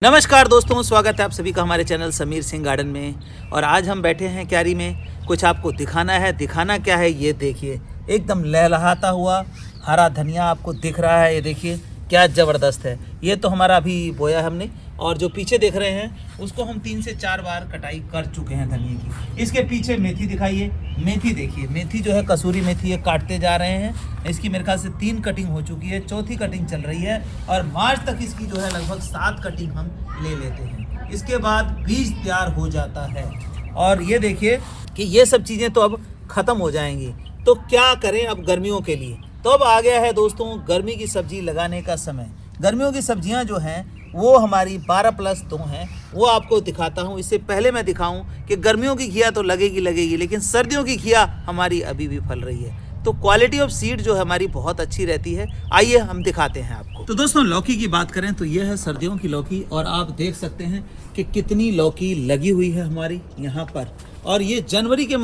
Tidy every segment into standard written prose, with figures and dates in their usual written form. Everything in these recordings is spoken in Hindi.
नमस्कार दोस्तों, स्वागत है आप सभी का हमारे चैनल समीर सिंह गार्डन में। और आज हम बैठे हैं क्यारी में। कुछ आपको दिखाना क्या है ये देखिए। एकदम लहलहाता हुआ हरा धनिया आपको दिख रहा है। ये देखिए क्या ज़बरदस्त है। ये तो हमारा अभी बोया हमने, और जो पीछे देख रहे हैं उसको हम 3 से 4 बार कटाई कर चुके हैं धनिए की। इसके पीछे मेथी दिखाइए। मेथी देखिए, मेथी जो है कसूरी मेथी है, काटते जा रहे हैं। इसकी मेरे ख्याल से 3 कटिंग हो चुकी है, चौथी कटिंग चल रही है। और मार्च तक इसकी जो है लगभग 7 कटिंग हम ले लेते हैं। इसके बाद बीज तैयार हो जाता है। और ये देखिए कि ये सब चीज़ें तो अब ख़त्म हो जाएंगी। तो क्या करें अब गर्मियों के लिए? तो अब आ गया है दोस्तों गर्मी की सब्जी लगाने का समय। गर्मियों की सब्जियां जो हैं वो हमारी 12+2 हैं, वो आपको दिखाता हूं। इससे पहले मैं दिखाऊं कि गर्मियों की घिया तो लगेगी, लेकिन सर्दियों की घिया हमारी अभी भी फल रही है। तो क्वालिटी ऑफ सीड जो है हमारी बहुत अच्छी रहती है। आइए हम दिखाते हैं आपको। तो दोस्तों लौकी की बात करें तो ये है सर्दियों की लौकी, और आप देख सकते हैं कि कितनी लौकी लगी हुई है हमारी यहाँ पर। और ये जनवरी के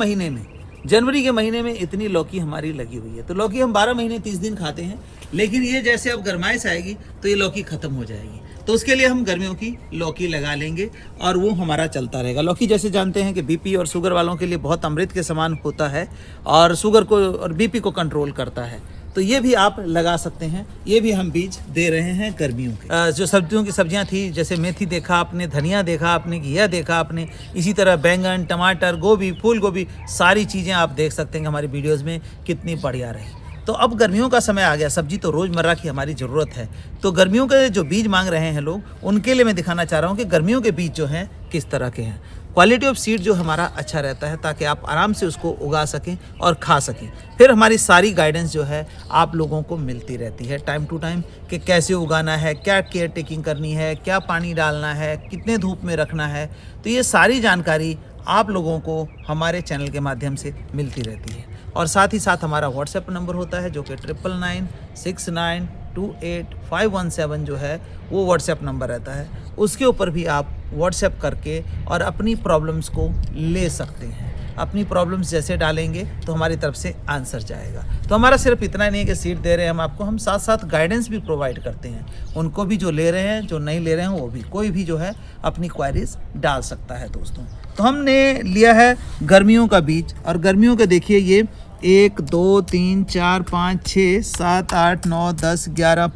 महीने में इतनी लौकी हमारी लगी हुई है। तो लौकी हम 12 महीने 30 दिन खाते हैं, लेकिन ये जैसे अब गर्माइश आएगी तो ये लौकी ख़त्म हो जाएगी। तो उसके लिए हम गर्मियों की लौकी लगा लेंगे और वो हमारा चलता रहेगा। लौकी जैसे जानते हैं कि बीपी और शुगर वालों के लिए बहुत अमृत के समान होता है, और शुगर को और बीपी को कंट्रोल करता है। तो ये भी आप लगा सकते हैं। ये भी हम बीज दे रहे हैं गर्मियों के। जो सर्दियों की सब्जियां थी, जैसे मेथी देखा आपने, धनिया देखा आपने, घिया देखा आपने, इसी तरह बैंगन, टमाटर, गोभी, फूल गोभी, सारी चीज़ें आप देख सकते हैं हमारी वीडियोज़ में कितनी बढ़िया रही। तो अब गर्मियों का समय आ गया। सब्जी तो रोज़मर्रा की हमारी ज़रूरत है। तो गर्मियों के जो बीज मांग रहे हैं लोग, उनके लिए मैं दिखाना चाह रहा हूँ कि गर्मियों के बीज जो हैं किस तरह के हैं। क्वालिटी ऑफ सीड जो हमारा अच्छा रहता है, ताकि आप आराम से उसको उगा सकें और खा सकें। फिर हमारी सारी गाइडेंस जो है आप लोगों को मिलती रहती है टाइम टू टाइम, कि कैसे उगाना है, क्या केयर टेकिंग करनी है, क्या पानी डालना है, कितने धूप में रखना है। तो ये सारी जानकारी आप लोगों को हमारे चैनल के माध्यम से मिलती रहती है। और साथ ही साथ हमारा व्हाट्सएप नंबर होता है, जो कि 9996928517 जो है वो व्हाट्सएप नंबर रहता है। उसके ऊपर भी आप व्हाट्सएप करके और अपनी प्रॉब्लम्स को ले सकते हैं। अपनी प्रॉब्लम्स जैसे डालेंगे तो हमारी तरफ से आंसर जाएगा। तो हमारा सिर्फ इतना नहीं है कि सीड दे रहे हैं हम आपको, हम साथ साथ गाइडेंस भी प्रोवाइड करते हैं उनको भी, जो ले रहे हैं, जो नहीं ले रहे हैं वो भी। कोई भी जो है अपनी क्वायरीज डाल सकता है दोस्तों। तो हमने लिया है गर्मियों का बीज, और गर्मियों के देखिए ये 1 2 3 4 5 6 7 8 9 10 11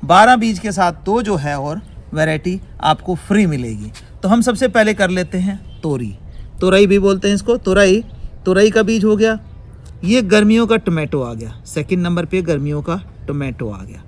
12 बीज के साथ तो जो है और वैरायटी आपको फ्री मिलेगी। तो हम सबसे पहले कर लेते हैं तोरई भी बोलते हैं इसको, तोरई का बीज हो गया। ये गर्मियों का टोमेटो आ गया। सेकंड नंबर पे गर्मियों का टोमेटो आ गया।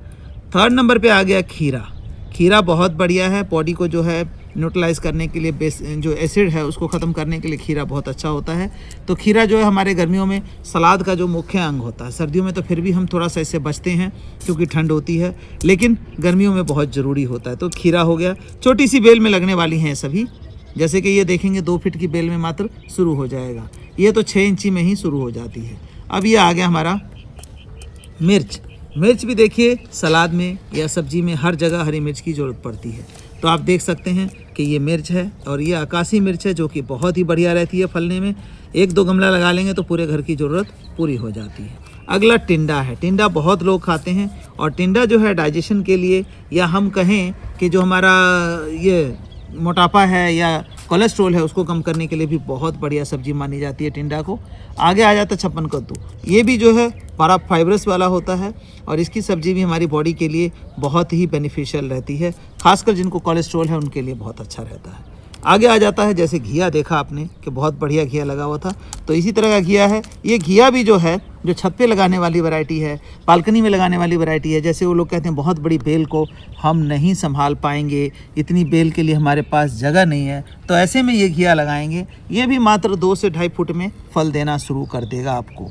थर्ड नंबर पे आ गया खीरा बहुत बढ़िया है। बॉडी को जो है न्यूट्रलाइज करने के लिए, जो एसिड है उसको ख़त्म करने के लिए खीरा बहुत अच्छा होता है। तो खीरा जो है हमारे गर्मियों में सलाद का जो मुख्य अंग होता है। सर्दियों में तो फिर भी हम थोड़ा सा इससे बचते हैं क्योंकि ठंड होती है, लेकिन गर्मियों में बहुत ज़रूरी होता है। तो खीरा हो गया। छोटी सी बेल में लगने वाली हैं सभी, जैसे कि ये देखेंगे 2 फीट की बेल में मात्र शुरू हो जाएगा। ये तो 6 इंची में ही शुरू हो जाती है। अब ये आ गया हमारा मिर्च भी देखिए, सलाद में या सब्जी में हर जगह हरी मिर्च की ज़रूरत पड़ती है। तो आप देख सकते हैं कि ये मिर्च है, और ये आकाशी मिर्च है जो कि बहुत ही बढ़िया रहती है फलने में। 1-2 गमला लगा लेंगे तो पूरे घर की ज़रूरत पूरी हो जाती है। अगला टिंडा है। टिंडा बहुत लोग खाते हैं, और टिंडा जो है डाइजेशन के लिए, या हम कहें कि जो हमारा ये मोटापा है या कोलेस्ट्रॉल है उसको कम करने के लिए भी बहुत बढ़िया सब्जी मानी जाती है टिंडा को। आगे आ जाता है छप्पन कद्दू। ये भी जो है बड़ा फाइबरस वाला होता है, और इसकी सब्जी भी हमारी बॉडी के लिए बहुत ही बेनिफिशियल रहती है। खासकर जिनको कोलेस्ट्रॉल है उनके लिए बहुत अच्छा रहता है। आगे आ जाता है जैसे घिया देखा आपने कि बहुत बढ़िया घिया लगा हुआ था, तो इसी तरह का घिया है। ये घिया भी जो है, जो छत पे लगाने वाली वैरायटी है, बालकनी में लगाने वाली वैरायटी है। जैसे वो लोग कहते हैं बहुत बड़ी बेल को हम नहीं संभाल पाएंगे, इतनी बेल के लिए हमारे पास जगह नहीं है, तो ऐसे में ये घिया लगाएंगे। ये भी मात्र 2 से 2.5 फुट में फल देना शुरू कर देगा आपको।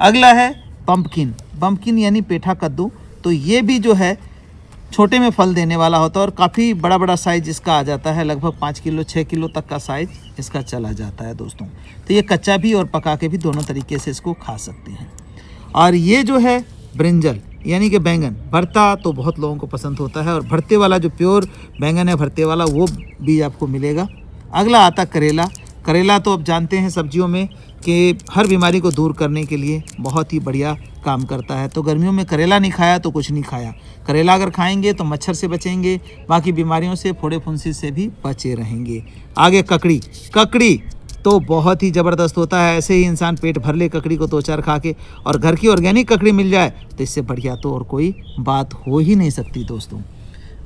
अगला है पम्पकिन यानी पेठा कद्दू। तो ये भी जो है छोटे में फल देने वाला होता है, और काफ़ी बड़ा साइज़ इसका आ जाता है। लगभग 5 किलो 6 किलो तक का साइज़ इसका चला जाता है दोस्तों। तो ये कच्चा भी और पका के भी दोनों तरीके से इसको खा सकते हैं। और ये जो है ब्रिंजल यानी कि बैंगन, भरता तो बहुत लोगों को पसंद होता है, और भरते वाला जो प्योर बैंगन है, भरते वाला, वो भी आपको मिलेगा। अगला आता करेला। करेला तो अब जानते हैं सब्जियों में कि हर बीमारी को दूर करने के लिए बहुत ही बढ़िया काम करता है। तो गर्मियों में करेला नहीं खाया तो कुछ नहीं खाया। करेला अगर खाएंगे तो मच्छर से बचेंगे, बाकी बीमारियों से, फोड़े फुंसी से भी बचे रहेंगे। आगे ककड़ी। ककड़ी तो बहुत ही ज़बरदस्त होता है। ऐसे ही इंसान पेट भर ले ककड़ी को 2-4 खा के, और घर की ऑर्गेनिक ककड़ी मिल जाए तो इससे बढ़िया तो और कोई बात हो ही नहीं सकती दोस्तों।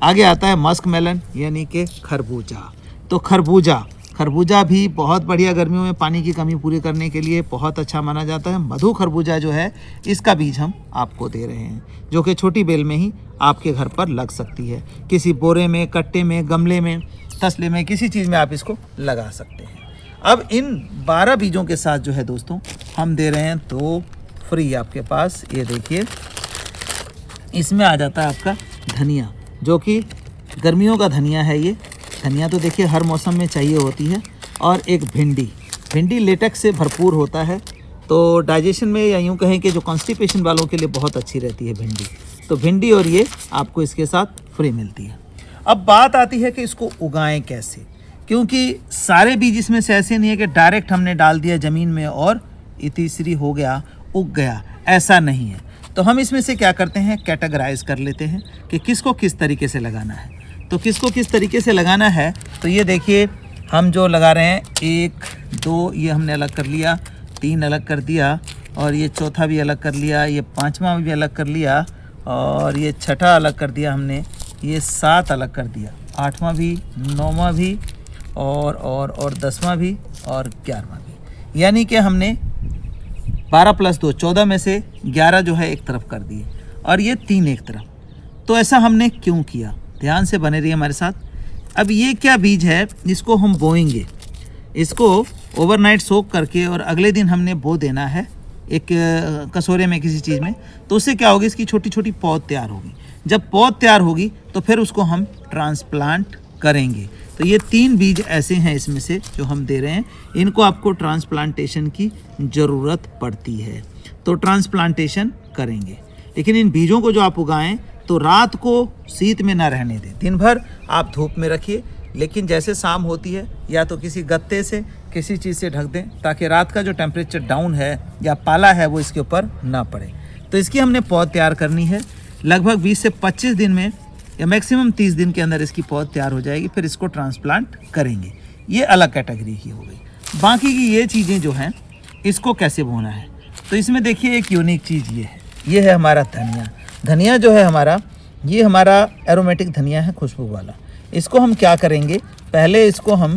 आगे आता है मस्क मेलन यानी कि खरबूजा। तो खरबूजा भी बहुत बढ़िया, गर्मियों में पानी की कमी पूरी करने के लिए बहुत अच्छा माना जाता है। मधु खरबूजा जो है, इसका बीज हम आपको दे रहे हैं, जो कि छोटी बेल में ही आपके घर पर लग सकती है। किसी बोरे में, कट्टे में, गमले में, तसले में, किसी चीज़ में आप इसको लगा सकते हैं। अब इन 12 बीजों के साथ जो है दोस्तों, हम दे रहे हैं 2 फ्री आपके पास। ये देखिए, इसमें आ जाता है आपका धनिया, जो कि गर्मियों का धनिया है। ये धनिया तो देखिए हर मौसम में चाहिए होती है। और एक भिंडी लेटेक्स से भरपूर होता है, तो डाइजेशन में, या यूँ कहें कि जो कॉन्स्टिपेशन वालों के लिए बहुत अच्छी रहती है भिंडी। तो भिंडी और ये आपको इसके साथ फ्री मिलती है। अब बात आती है कि इसको उगाएं कैसे, क्योंकि सारे बीज इसमें से ऐसे नहीं है कि डायरेक्ट हमने डाल दिया ज़मीन में और तीसरी हो गया, उग गया, ऐसा नहीं है। तो हम इसमें से क्या करते हैं, कैटेगराइज कर लेते हैं कि किसको किस तरीके से लगाना है। तो किसको किस तरीके से लगाना है, तो ये देखिए हम जो लगा रहे हैं, 1, 2 ये हमने अलग कर लिया, 3 अलग कर दिया, और ये चौथा भी अलग कर लिया, ये 5वां भी अलग कर लिया, और ये 6ठा अलग कर दिया हमने, ये 7 अलग कर दिया, 8वां भी, 9वां भी, और 10वां भी, और 11वां भी। यानी कि हमने 12 + 2 14 में से 11 जो है एक तरफ कर दिए, और ये 3 एक तरफ। तो ऐसा हमने क्यों किया, ध्यान से बने रहिए हमारे साथ। अब ये क्या बीज है, इसको हम बोएंगे, इसको ओवरनाइट सोक करके, और अगले दिन हमने बो देना है एक कटोरे में, किसी चीज़ में। तो उससे क्या होगी, इसकी छोटी छोटी पौध तैयार होगी। जब पौध तैयार होगी तो फिर उसको हम ट्रांसप्लांट करेंगे। तो ये 3 बीज ऐसे हैं इसमें से जो हम दे रहे हैं, इनको आपको ट्रांसप्लांटेशन की ज़रूरत पड़ती है, तो ट्रांसप्लांटेशन करेंगे। लेकिन इन बीजों को जो आप उगाएं तो रात को शीत में ना रहने दें, दिन भर आप धूप में रखिए। लेकिन जैसे शाम होती है, या तो किसी गत्ते से, किसी चीज़ से ढक दें, ताकि रात का जो टेम्परेचर डाउन है या पाला है वो इसके ऊपर ना पड़े। तो इसकी हमने पौध तैयार करनी है। लगभग 20 से 25 दिन में, या मैक्सिमम 30 दिन के अंदर इसकी पौध तैयार हो जाएगी। फिर इसको ट्रांसप्लांट करेंगे। ये अलग कैटेगरी की हो गई। बाकी की ये चीज़ें जो हैं, इसको कैसे बोना है, तो इसमें देखिए एक यूनिक चीज़ ये है हमारा धनिया। धनिया जो है हमारा, ये हमारा एरोमेटिक धनिया है, खुशबू वाला। इसको हम क्या करेंगे, पहले इसको हम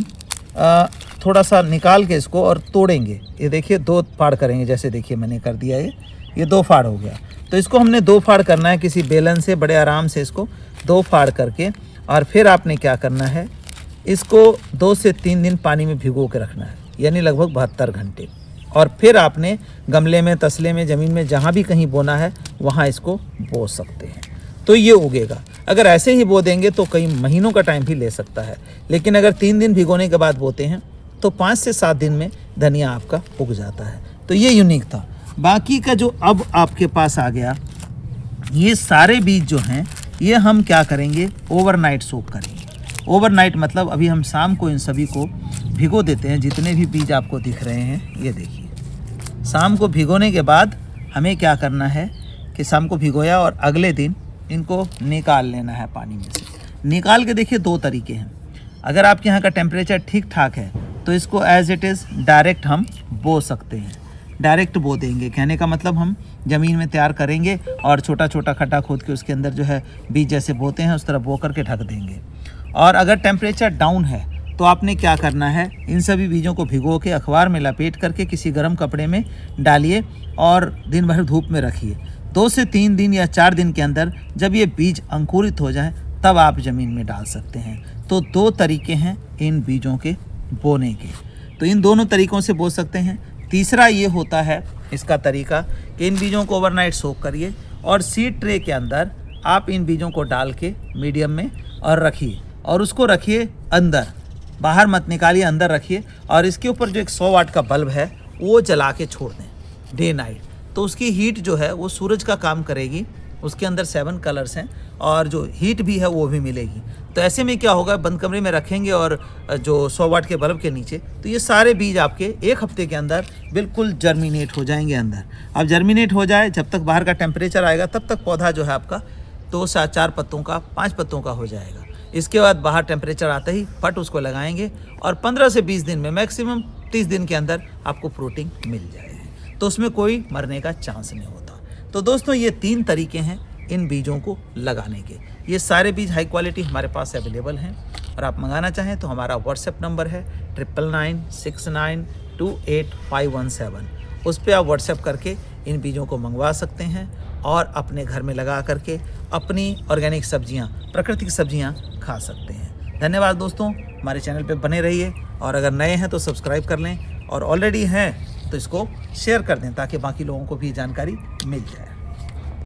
थोड़ा सा निकाल के इसको और तोड़ेंगे। ये देखिए 2 फाड़ करेंगे, जैसे देखिए मैंने कर दिया, ये 2 फाड़ हो गया। तो इसको हमने 2 फाड़ करना है, किसी बेलन से बड़े आराम से इसको 2 फाड़ करके, और फिर आपने क्या करना है, इसको 2 से 3 दिन पानी में भिगो के रखना है, यानी लगभग 72 घंटे। और फिर आपने गमले में, तसले में, ज़मीन में, जहाँ भी कहीं बोना है वहाँ इसको बो सकते हैं, तो ये उगेगा। अगर ऐसे ही बो देंगे तो कई महीनों का टाइम भी ले सकता है। लेकिन अगर 3 दिन भिगोने के बाद बोते हैं तो 5 से 7 दिन में धनिया आपका उग जाता है। तो ये यूनिक था। बाकी का जो अब आपके पास आ गया, ये सारे बीज जो हैं, ये हम क्या करेंगे, ओवरनाइट सोक करेंगे। ओवरनाइट मतलब अभी हम शाम को इन सभी को भिगो देते हैं। जितने भी बीज आपको दिख रहे हैं, ये देखिए, शाम को भिगोने के बाद हमें क्या करना है कि शाम को भिगोया और अगले दिन इनको निकाल लेना है पानी में से। निकाल के देखिए 2 तरीके हैं। अगर आपके यहाँ का टेम्परेचर ठीक ठाक है तो इसको एज इट इज़ डायरेक्ट हम बो सकते हैं। डायरेक्ट बो देंगे, कहने का मतलब हम ज़मीन में तैयार करेंगे और छोटा छोटा खड्डा खोद के उसके अंदर जो है बीज जैसे बोते हैं उस तरह बो करके ढक देंगे। और अगर टेम्परेचर डाउन है तो आपने क्या करना है, इन सभी बीजों को भिगो के अखबार में लपेट करके किसी गर्म कपड़े में डालिए और दिन भर धूप में रखिए। 2 से 3 दिन या 4 दिन के अंदर जब ये बीज अंकुरित हो जाए तब आप ज़मीन में डाल सकते हैं। तो 2 तरीके हैं इन बीजों के बोने के, तो इन दोनों तरीक़ों से बो सकते हैं। तीसरा ये होता है इसका तरीका कि इन बीजों को ओवरनाइट सोक करिए और सीड ट्रे के अंदर आप इन बीजों को डाल के मीडियम में और रखिए, और उसको रखिए अंदर, बाहर मत निकालिए, अंदर रखिए। और इसके ऊपर जो एक 100 वाट का बल्ब है वो जला के छोड़ दें डे नाइट, तो उसकी हीट जो है वो सूरज का काम करेगी उसके अंदर 7 कलर्स हैं और जो हीट भी है वो भी मिलेगी। तो ऐसे में क्या होगा, बंद कमरे में रखेंगे और जो 100 वाट के बल्ब के नीचे, तो ये सारे बीज आपके 1 हफ्ते के अंदर बिल्कुल जर्मिनेट हो जाएंगे अंदर। अब जर्मिनेट हो जाए, जब तक बाहर का टेम्परेचर आएगा तब तक पौधा जो है आपका 2 से 4 पत्तों का, 5 पत्तों का हो जाएगा। इसके बाद बाहर टेम्परेचर आते ही फट उसको लगाएंगे और 15 से 20 दिन में, मैक्सिमम 30 दिन के अंदर आपको फ्रूटिंग मिल जाएगी। तो उसमें कोई मरने का चांस नहीं होता। तो दोस्तों ये 3 तरीके हैं इन बीजों को लगाने के। ये सारे बीज हाई क्वालिटी हमारे पास अवेलेबल हैं और आप मंगाना चाहें तो हमारा व्हाट्सएप नंबर है 9996928517। उस पर आप व्हाट्सएप करके इन बीजों को मंगवा सकते हैं और अपने घर में लगा करके अपनी ऑर्गेनिक सब्जियां, प्राकृतिक सब्जियां खा सकते हैं। धन्यवाद दोस्तों, हमारे चैनल पे बने रहिए और अगर नए हैं तो सब्सक्राइब कर लें और ऑलरेडी हैं तो इसको शेयर कर दें ताकि बाकी लोगों को भी जानकारी मिल जाए।